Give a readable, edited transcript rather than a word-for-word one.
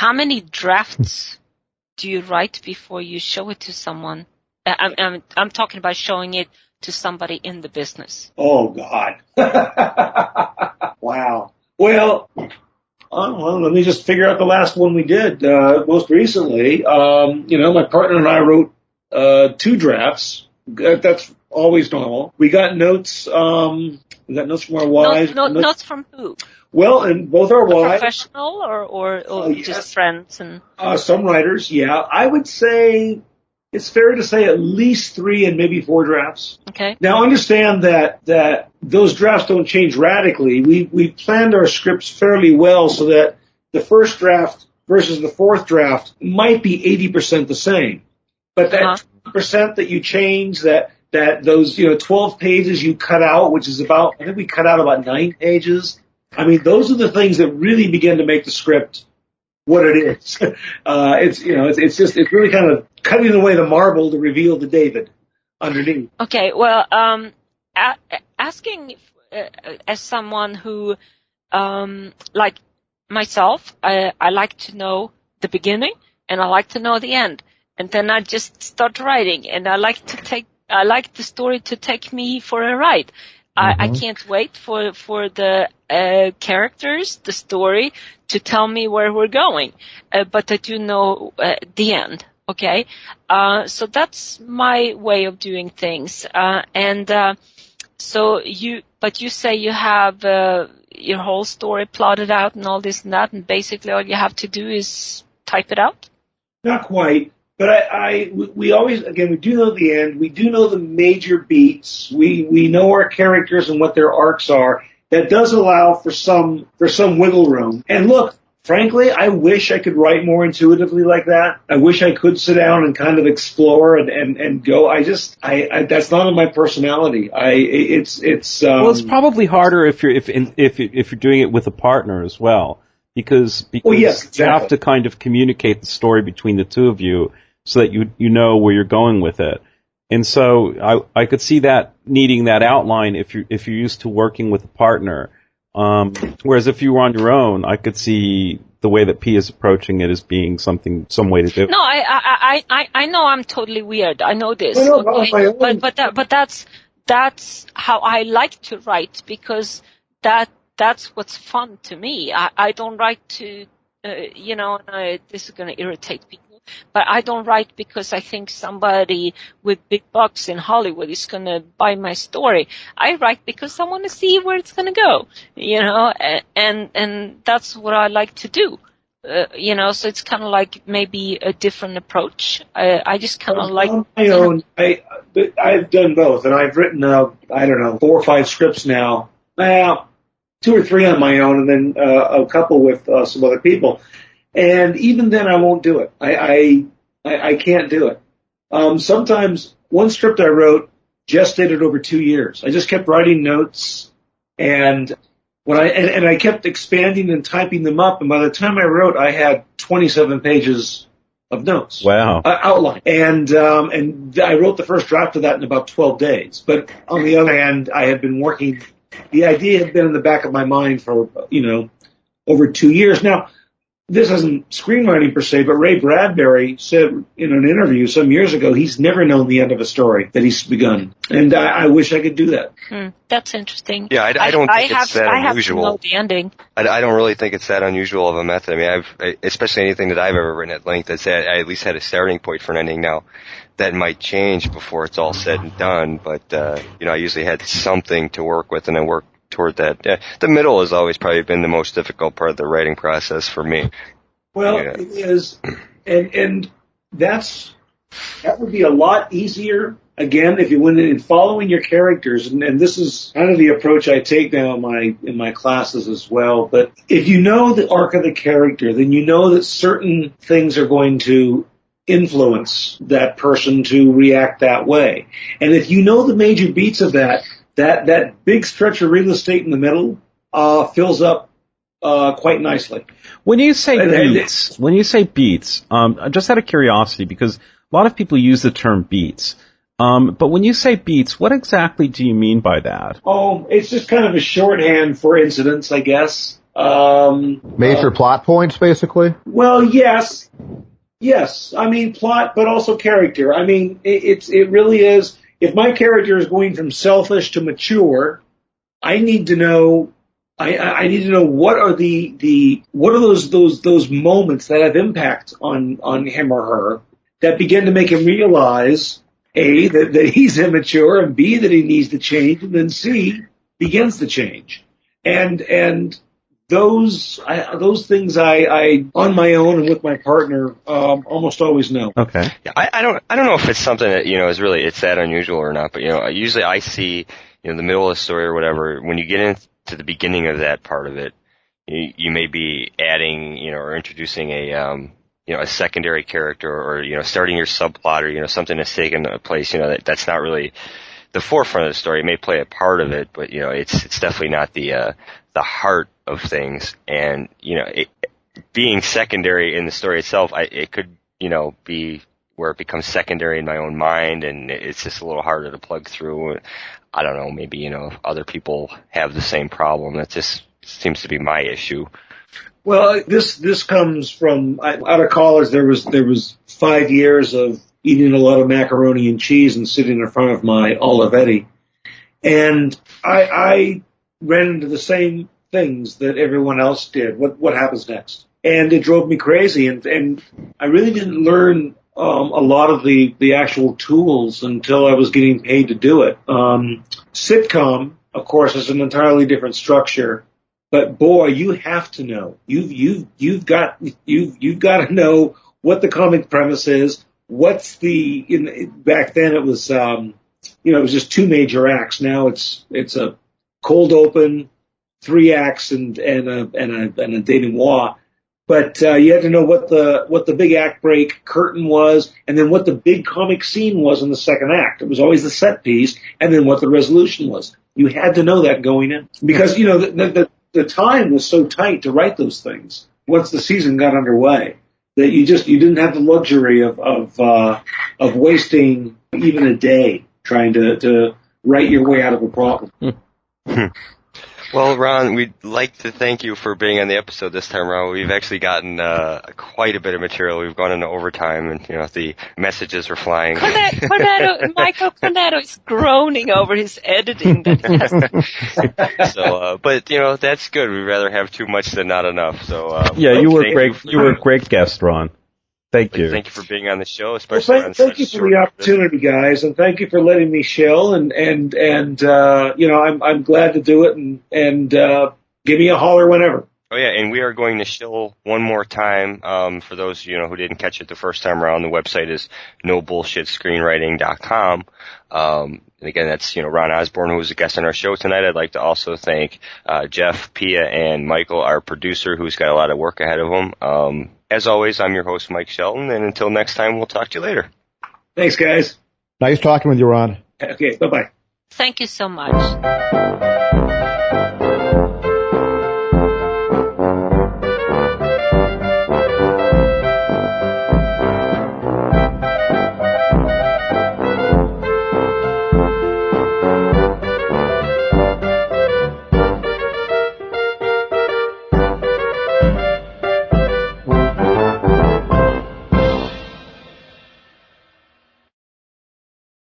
how many drafts do you write before you show it to someone? I'm talking about showing it to somebody in the business. Oh, God. Wow. Well, let me just figure out the last one we did most recently. My partner and I wrote 2 drafts. That's always normal. We got notes. We got notes from our wives. Notes from who? Well, and both our wives. Professional or just friends and some writers. Yeah, I would say it's fair to say at least 3 and maybe 4 drafts. Okay. Now, understand that those drafts don't change radically. We planned our scripts fairly well so that the first draft versus the fourth draft might be 80% the same. But that 20% that you change, that those 12 pages you cut out, which is I think we cut out about 9 pages. I mean, those are the things that really begin to make the script what it is. It's really kind of cutting away the marble to reveal the David underneath. Okay, well, asking as someone who, like myself, I like to know the beginning and I like to know the end, and then I just start writing, and I like the story to take me for a ride. I can't wait for the characters, the story, to tell me where we're going. But I do know the end, okay? So that's my way of doing things. So you say you have your whole story plotted out and all this and that, and basically all you have to do is type it out? Not quite. But we always, again, we do know the end. We do know the major beats. We know our characters and what their arcs are. That does allow for some wiggle room. And look, frankly, I wish I could write more intuitively like that. I wish I could sit down and kind of explore and go. That's not in my personality. Well, it's probably harder if you're doing it with a partner as well, because yes, exactly. You have to kind of communicate the story between the two of you, so that you know where you're going with it. And so I could see that needing that outline if you're used to working with a partner. Whereas if you were on your own, I could see the way that P is approaching it as being some way to do it. No, I know I'm totally weird. I know this. Okay? But that's how I like to write, because that's what's fun to me. I don't write to this is going to irritate people. But I don't write because I think somebody with big bucks in Hollywood is going to buy my story. I write because I want to see where it's going to go, and that's what I like to do. So it's kind of like maybe a different approach. I just kind of like... On my own, I've done both, and I've written, 4 or 5 scripts now. 2 or 3 on my own, and then a couple with some other people. And even then, I won't do it. I can't do it. Sometimes one script I wrote gestated over 2 years. I just kept writing notes, and I kept expanding and typing them up. And by the time I wrote, I had 27 pages of notes. Wow. Outline. And I wrote the first draft of that in about 12 days. But on the other hand, I had been working. The idea had been in the back of my mind for over 2 years now. This isn't screenwriting per se, but Ray Bradbury said in an interview some years ago he's never known the end of a story that he's begun. And I wish I could do that. That's interesting. Yeah, I don't think it's that unusual. I have to know the ending. I don't really think it's that unusual of a method. I mean, especially anything that I've ever written at length, I at least had a starting point for an ending. Now, that might change before it's all said and done, but, I usually had something to work with, and I worked toward that. Yeah, the middle has always probably been the most difficult part of the writing process for me. Well, it is, and that would be a lot easier, again, if you went in following your characters, and this is kind of the approach I take now in my classes as well. But if you know the arc of the character, then you know that certain things are going to influence that person to react that way. And if you know the major beats of that big stretch of real estate in the middle fills up quite nicely. When you say beats, just out of curiosity, because a lot of people use the term beats, but when you say beats, what exactly do you mean by that? Oh, it's just kind of a shorthand for incidents, I guess. Major plot points, basically? Well, yes. I mean, plot, but also character. I mean, it really is. If my character is going from selfish to mature, I need to know. I need to know what are what are those moments that have impact on him or her that begin to make him realize A, that he's immature, and B, that he needs to change, and then C, begins to change. And those things I on my own and with my partner almost always know. Okay. Yeah, I don't know if it's something that is really it's that unusual or not, but usually I see the middle of the story or whatever. When you get into the beginning of that part of it, you may be adding or introducing a secondary character, or starting your subplot, or something that's taken place that's not really the forefront of the story. It may play a part of it, but it's definitely not the heart of things. And being secondary in the story itself, it could be where it becomes secondary in my own mind, and it's just a little harder to plug through. I don't know, maybe other people have the same problem. That just seems to be my issue. Well, this comes from out of college. There was 5 years of eating a lot of macaroni and cheese and sitting in front of my Olivetti, and I ran into the same things that everyone else did. What happens next? And it drove me crazy, and I really didn't learn a lot of the actual tools until I was getting paid to do it. Sitcom, of course, is an entirely different structure, but boy, you have to know. You've got to know what the comic premise is. What's back then it was it was just 2 major acts. Now it's a cold open, 3 acts and a denouement. But you had to know what the big act break curtain was, and then what the big comic scene was in the second act. It was always the set piece, and then what the resolution was. You had to know that going in, because the time was so tight to write those things once the season got underway that you didn't have the luxury of wasting even a day trying to write your way out of a problem. Well, Ron, we'd like to thank you for being on the episode this time around. We've actually gotten quite a bit of material. We've gone into overtime, and the messages are flying. Michael Cornetto is groaning over his editing. So, but that's good. We'd rather have too much than not enough. So, you were great. You were a great guest, Ron. Thank you. Thank you for being on the show, especially thank you for the opportunity, guys, and thank you for letting me shill. And I'm glad to do it. And give me a holler whenever. Oh yeah, and we are going to shill one more time. For those who didn't catch it the first time around, the website is nobullshitscreenwriting.com. And again, that's Ron Osborn, who was a guest on our show tonight. I'd like to also thank Jeff, Pia, and Michael, our producer, who's got a lot of work ahead of him. As always, I'm your host, Mike Shelton, and until next time, we'll talk to you later. Thanks, guys. Nice talking with you, Ron. Okay, bye-bye. Thank you so much.